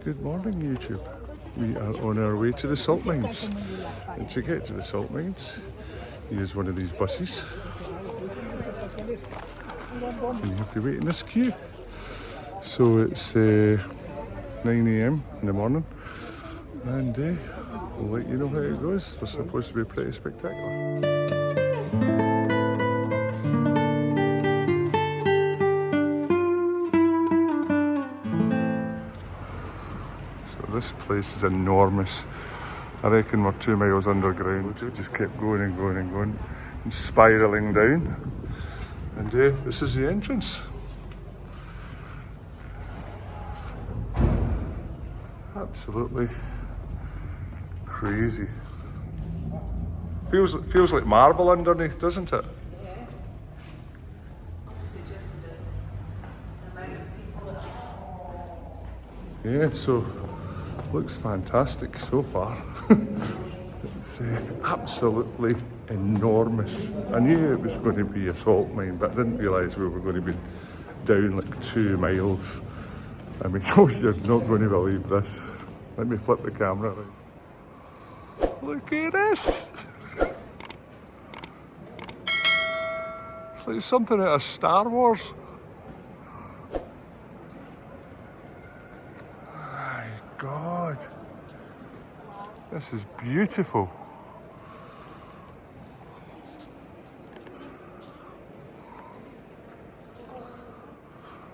Good morning, YouTube. We are on our way to the salt mines. And to get to the salt mines, you use one of these buses. And you have to wait in this queue. So it's 9 AM in the morning. And we'll let you know how it goes. They're supposed to be pretty spectacular. This place is enormous. I reckon we're 2 miles underground. We just kept going and going and going and spiralling down. And this is the entrance. Absolutely crazy. Feels like marble underneath, doesn't it? Yeah, so looks fantastic so far. It's absolutely enormous. I knew it was going to be a salt mine, but I didn't realise we were going to be down like 2 miles. I mean, oh, you're not going to believe this. Let me flip the camera around. Look at this! It's like something out of Star Wars. God, this is beautiful.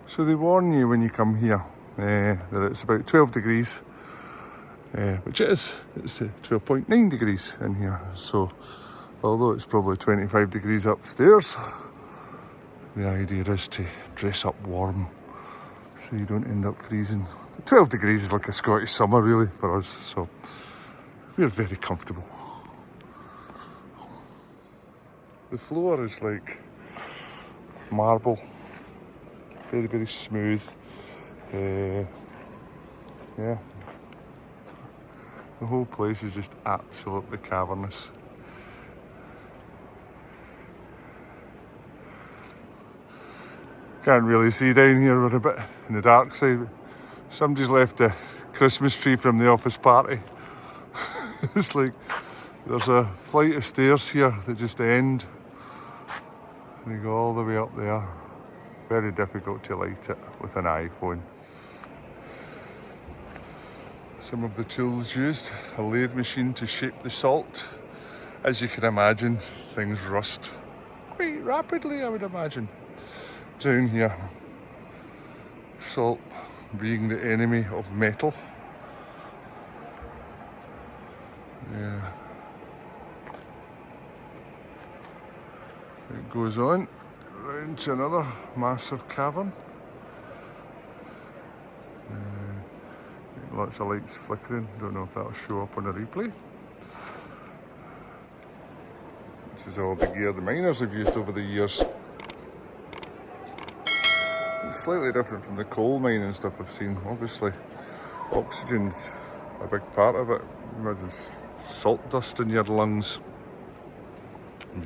So they warn you when you come here that it's about 12 degrees, which it is. It's 12.9 degrees in here. So although it's probably 25 degrees upstairs, the idea is to dress up warm so you don't end up freezing. 12 degrees is like a Scottish summer really for us, so we're very comfortable. The floor is like marble, very, very smooth. Yeah, the whole place is just absolutely cavernous. Can't really see down here, we're a bit in the dark side. Somebody's left a Christmas tree from the office party. It's like there's a flight of stairs here that just end and you go all the way up there. Very difficult to light it with an iPhone. Some of the tools used, a lathe machine to shape the salt. As you can imagine, things rust quite rapidly, I would imagine. Down here, salt being the enemy of metal. Yeah. It goes on round to another massive cavern. Lots of lights flickering. Don't know if that'll show up on a replay. This is all the gear the miners have used over the years. It's slightly different from the coal mine and stuff I've seen. Obviously, oxygen's a big part of it. Imagine salt dust in your lungs.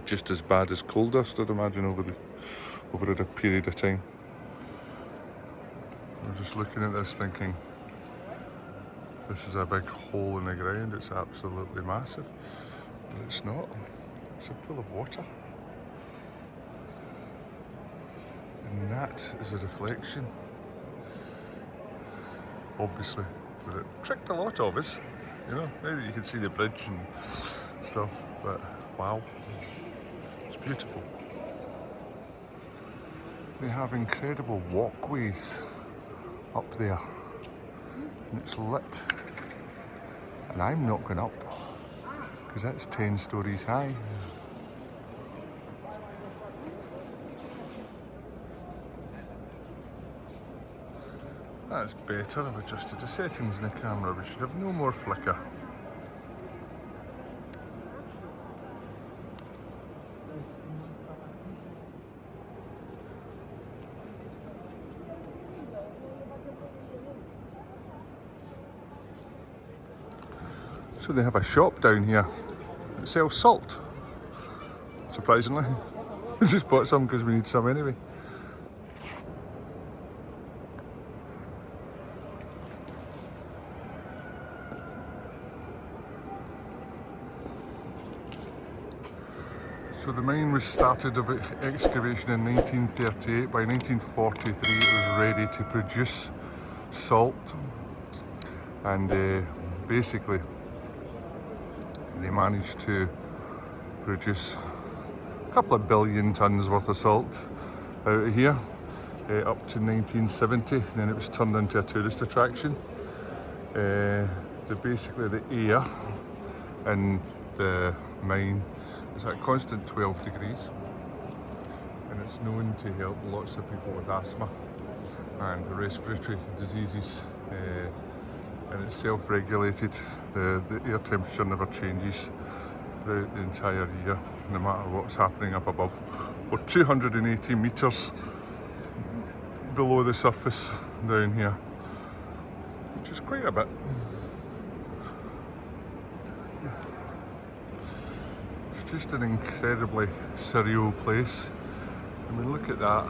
Just as bad as coal dust, I'd imagine, over a period of time. I'm just looking at this thinking, this is a big hole in the ground. It's absolutely massive, but it's not. It's a pool of water. And that is a reflection. Obviously, but it tricked a lot of us, you know, now that you can see the bridge and stuff, but wow, it's beautiful. They have incredible walkways up there, and it's lit, and I'm not going up, because that's 10 stories high. That's better. I've adjusted the settings in the camera. We should have no more flicker. So they have a shop down here that sells salt. Surprisingly. We just bought some because we need some anyway. So the mine was started of excavation in 1938. By 1943 it was ready to produce salt, and basically they managed to produce a couple of billion tons worth of salt out of here up to 1970, and then it was turned into a tourist attraction. Basically the air in the mine is at a constant 12 degrees, and it's known to help lots of people with asthma and respiratory diseases, and it's self-regulated. The air temperature never changes throughout the entire year, no matter what's happening up above. We're 280 metres below the surface down here, which is quite a bit. It's just an incredibly surreal place. I mean, look at that.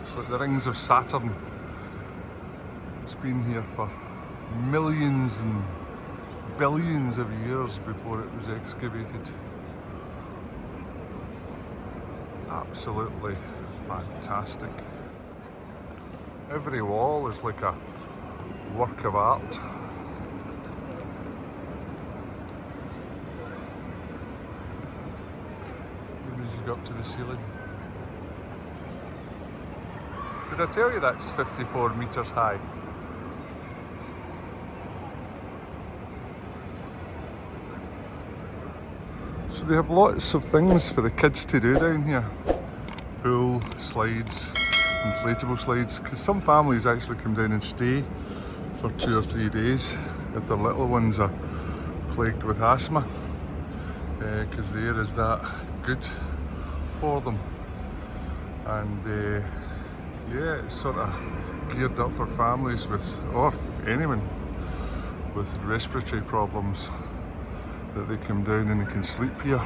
It's like the rings of Saturn. It's been here for millions and billions of years before it was excavated. Absolutely fantastic. Every wall is like a work of art. As you go up to the ceiling. Did I tell you that's 54 metres high? So they have lots of things for the kids to do down here. Pool, slides, inflatable slides, because some families actually come down and stay for 2 or 3 days if their little ones are plagued with asthma, because the air is that good for them. And yeah, it's sort of geared up for families with, or anyone with respiratory problems, that they come down and they can sleep here,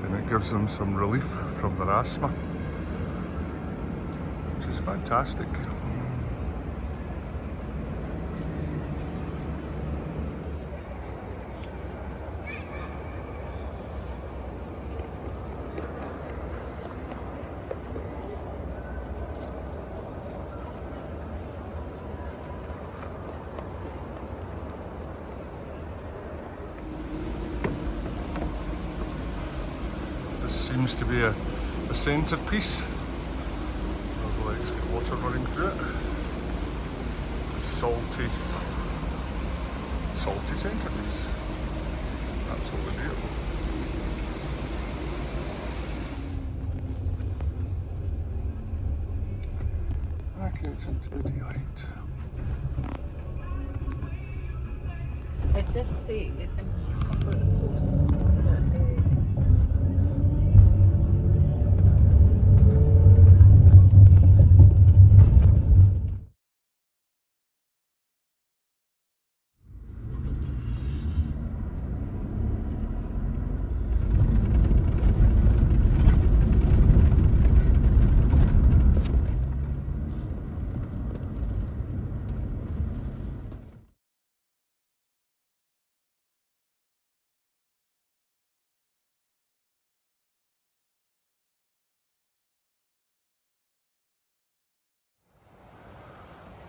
and it gives them some relief from their asthma, which is fantastic. Seems to be a centrepiece. Although it's got water running through it. A salty centrepiece. Absolutely beautiful. Back out into the daylight. I did see it in a couple of posts.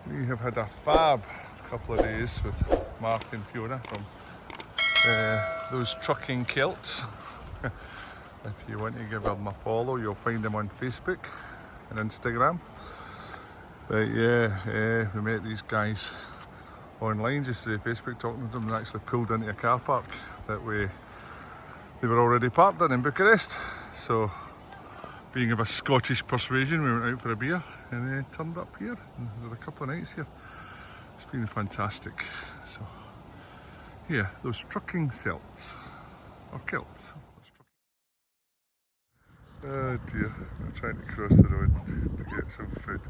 We have had a fab couple of days with Mark and Fiona from those trucking Celts. If you want to give them a follow, you'll find them on Facebook and Instagram. But yeah, we met these guys online just through Facebook, talking to them, and actually pulled into a car park that they were already parked in Bucharest. So, being of a Scottish persuasion, we went out for a beer and turned up here. There were a couple of nights here. It's been fantastic. So, yeah, those trucking Celts, or Celts. Oh dear, I'm trying to cross the road to get some food.